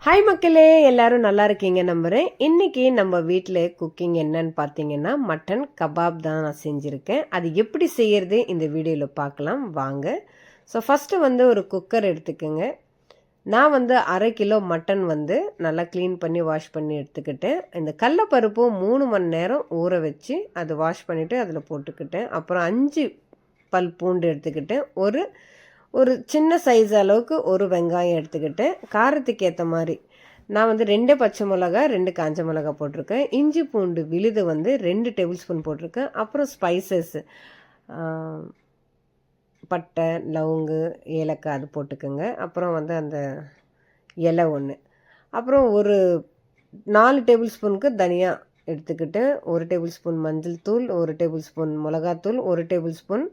Hi மக்களே, எல்லாரும் நல்லா இருக்கீங்க நம்புகிறேன். இன்றைக்கி நம்ம வீட்டில் குக்கிங் என்னன்னு பார்த்தீங்கன்னா மட்டன் கபாப் தான் நான் செஞ்சுருக்கேன். அது எப்படி செய்கிறது இந்த வீடியோவில் பார்க்கலாம் வாங்க. ஸோ ஃபஸ்ட்டு ஒரு குக்கர் எடுத்துக்கோங்க. நான் 1/2 கிலோ மட்டன் நல்லா க்ளீன் பண்ணி வாஷ் பண்ணி எடுத்துக்கிட்டேன். இந்த கடலப்பருப்பும் 3 மணி நேரம் ஊற வச்சு அதை வாஷ் பண்ணிவிட்டு அதில் போட்டுக்கிட்டேன். அப்புறம் 5 பல் பூண்டு எடுத்துக்கிட்டேன். ஒரு சின்ன சைஸ் அளவுக்கு ஒரு வெங்காயம் எடுத்துக்கிட்டேன். காரத்துக்கு ஏற்ற மாதிரி நான் 2 பச்சை மிளகா 2 காஞ்ச மிளகா போட்டிருக்கேன். இஞ்சி பூண்டு விழுது 2 டேபிள் ஸ்பூன் போட்டிருக்கேன். அப்புறம் ஸ்பைசஸ் பட்டை லவங்கு ஏலக்காய் அது போட்டுக்கோங்க. அப்புறம் அந்த இலை ஒன்று. அப்புறம் ஒரு 4 டேபிள் ஸ்பூனுக்கு தனியா எடுத்துக்கிட்டு 1 டேபிள் ஸ்பூன் மஞ்சள் தூள், 1 டேபிள் ஸ்பூன் மிளகாத்தூள், 1 டேபிள் ஸ்பூன்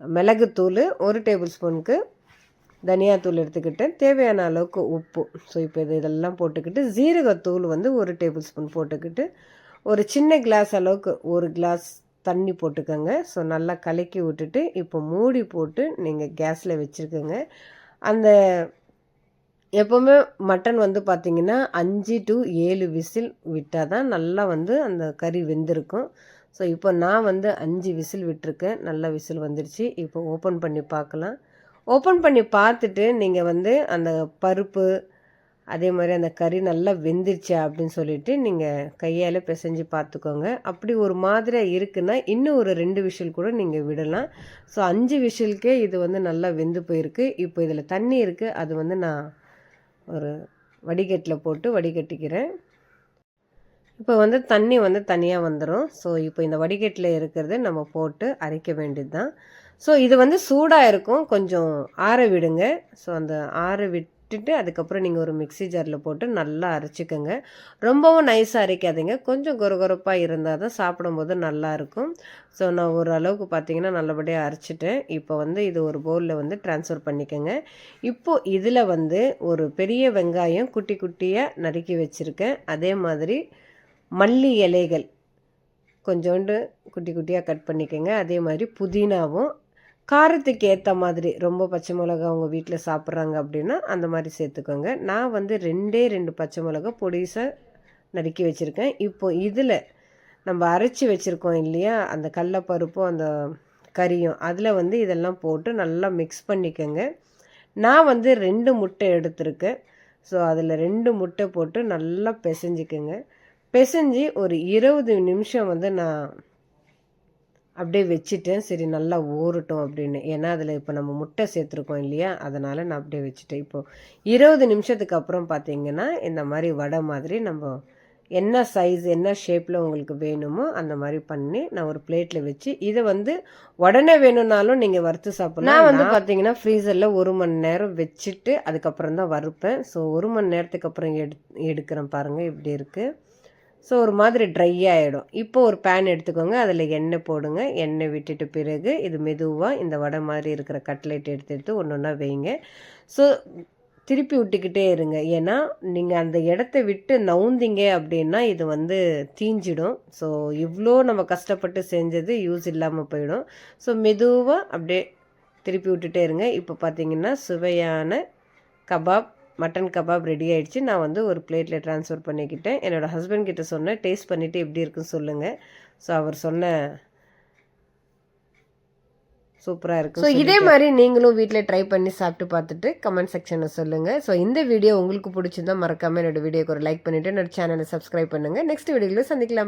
மிளகுத்தூள், 1 டேபிள் ஸ்பூனுக்கு தனியாத்தூள் எடுத்துக்கிட்டேன். தேவையான அளவுக்கு உப்பு. ஸோ இப்போ இதெல்லாம் போட்டுக்கிட்டு ஜீரகத்தூள் 1 டேபிள் ஸ்பூன் போட்டுக்கிட்டு ஒரு சின்ன கிளாஸ் அளவுக்கு 1 கிளாஸ் தண்ணி போட்டுக்கோங்க. ஸோ நல்லா கலக்கி விட்டுட்டு இப்போ மூடி போட்டு நீங்கள் கேஸில் வச்சுருக்கோங்க. அந்த எப்போவுமே மட்டன் பார்த்திங்கன்னா 5 to 7 விசில் விட்டால் தான் நல்லா அந்த கறி வெந்திருக்கும். ஸோ இப்போ நான் 5 விசில் விட்டுருக்கேன். நல்லா விசில் வந்துடுச்சு. இப்போ ஓப்பன் பண்ணி பார்க்கலாம். ஓப்பன் பண்ணி பார்த்துட்டு நீங்கள் அந்த பருப்பு அதே மாதிரி அந்த கறி நல்லா வெந்துருச்சா அப்படின்னு சொல்லிவிட்டு நீங்கள் கையால் பிசைஞ்சு பார்த்துக்கோங்க. அப்படி ஒரு மாதிரியாக இருக்குன்னா இன்னும் ஒரு 2 விசில் கூட நீங்கள் விடலாம். ஸோ 5 விசிலுக்கே இது நல்லா வெந்து போயிருக்கு. இப்போ இதில் தண்ணி இருக்குது. அது நான் ஒரு வடிகட்டில் போட்டு வடிகட்டிக்கிறேன். இப்போ தண்ணி தனியாக வந்துடும். ஸோ இப்போ இந்த வடிகட்டில் இருக்கிறது நம்ம போட்டு அரைக்க வேண்டியது தான். ஸோ இது சூடாக இருக்கும், கொஞ்சம் ஆற விடுங்க. ஸோ அந்த ஆற விட்டுட்டு அதுக்கப்புறம் நீங்கள் ஒரு மிக்ஸி ஜாரில் போட்டு நல்லா அரைச்சிக்கோங்க. ரொம்பவும் நைஸாக அரைக்காதீங்க, கொஞ்சம் கொரகொரப்பாக இருந்தால் தான் சாப்பிடும்போது நல்லாயிருக்கும். ஸோ நான் ஓரளவுக்கு பார்த்தீங்கன்னா நல்லபடியாக அரைச்சிட்டேன். இப்போ இது ஒரு பவுலில் ட்ரான்ஸ்ஃபர் பண்ணிக்கோங்க. இப்போது இதில் ஒரு பெரிய வெங்காயம் குட்டி குட்டியாக நறுக்கி வச்சுருக்கேன். அதே மாதிரி மல்லி இலைகள் கொஞ்சோண்டு குட்டி குட்டியாக கட் பண்ணிக்கோங்க. அதே மாதிரி புதினாவும் காரத்துக்கு ஏற்ற மாதிரி, ரொம்ப பச்சை மிளகா உங்கள் வீட்டில் சாப்பிட்றாங்க அப்படின்னா அந்த மாதிரி சேர்த்துக்கோங்க. நான் 2 பச்சை மிளகா பொடிசாக நறுக்கி வச்சுருக்கேன். இப்போ இதில் நம்ம அரைச்சி வச்சுருக்கோம் இல்லையா, அந்த கடலப்பருப்பும் அந்த கறியும், அதில் இதெல்லாம் போட்டு நல்லா மிக்ஸ் பண்ணிக்கோங்க. நான் 2 முட்டை எடுத்திருக்கேன். ஸோ அதில் 2 முட்டை போட்டு நல்லா பிசைஞ்சிக்கோங்க. பிசைஞ்சு ஒரு 20 நிமிஷம் நான் அப்படியே வச்சுட்டேன். சரி நல்லா ஊறட்டும் அப்படின்னு. ஏன்னா அதில் இப்போ நம்ம முட்டை சேர்த்துருக்கோம் இல்லையா, அதனால் நான் அப்படியே வச்சுட்டேன். இப்போது 20 நிமிஷத்துக்கு அப்புறம் பார்த்திங்கன்னா இந்த மாதிரி வடை மாதிரி நம்ம என்ன சைஸ் என்ன ஷேப்பில் உங்களுக்கு வேணுமோ அந்த மாதிரி பண்ணி நான் ஒரு பிளேட்டில் வச்சு இதை உடனே வேணும்னாலும் நீங்கள் வறுத்து சாப்பிட்லாம். நான் பார்த்தீங்கன்னா ஃப்ரீசரில் 1 மணி நேரம் வச்சுட்டு அதுக்கப்புறம் தான் வறுப்பேன். ஸோ 1 மணி நேரத்துக்கு அப்புறம் எடுக்கிறேன் பாருங்கள், இப்படி இருக்குது. ஸோ ஒரு மாதிரி ட்ரை ஆகிடும். இப்போ ஒரு பேன் எடுத்துக்கோங்க, அதில் எண்ணெய் போடுங்க. எண்ணெய் விட்டுட்டு பிறகு இது மெதுவாக இந்த வடை மாதிரி இருக்கிற கட்லெட் எடுத்து ஒன்று ஒன்றா வைங்க. ஸோ திருப்பி விட்டுக்கிட்டே இருங்க. ஏன்னா நீங்கள் அந்த இடத்த விட்டு நவுந்தீங்க அப்படின்னா இது தீஞ்சிடும். ஸோ இவ்வளோ நம்ம கஷ்டப்பட்டு செஞ்சது யூஸ் இல்லாமல் போயிடும். ஸோ மெதுவாக அப்படியே திருப்பி விட்டுட்டே இருங்க. இப்போ பார்த்தீங்கன்னா சுவையான கபாப் மட்டன் கபாப் ரெடி ஆகிடுச்சு. நான் ஒரு பிளேட்டில் ட்ரான்ஸ்ஃபர் பண்ணிக்கிட்டேன். என்னோடய ஹஸ்பண்ட் கிட்ட சொன்னேன், டேஸ்ட் பண்ணிவிட்டு எப்படி இருக்குன்னு சொல்லுங்கள். ஸோ அவர் சொன்ன சூப்பராக இருக்கும். ஸோ இதே மாதிரி நீங்களும் வீட்டில் ட்ரை பண்ணி சாப்பிட்டு பார்த்துட்டு கமெண்ட் செக்ஷனில் சொல்லுங்கள். ஸோ இந்த வீடியோ உங்களுக்கு பிடிச்சிருந்தா மறக்காமல் என்னோடய வீடியோக்கு ஒரு லைக் பண்ணிவிட்டு என்னோடய சேனலை சப்ஸ்கிரைப் பண்ணுங்கள். நெக்ஸ்ட் வீடியோவில் சந்திக்கலாம்.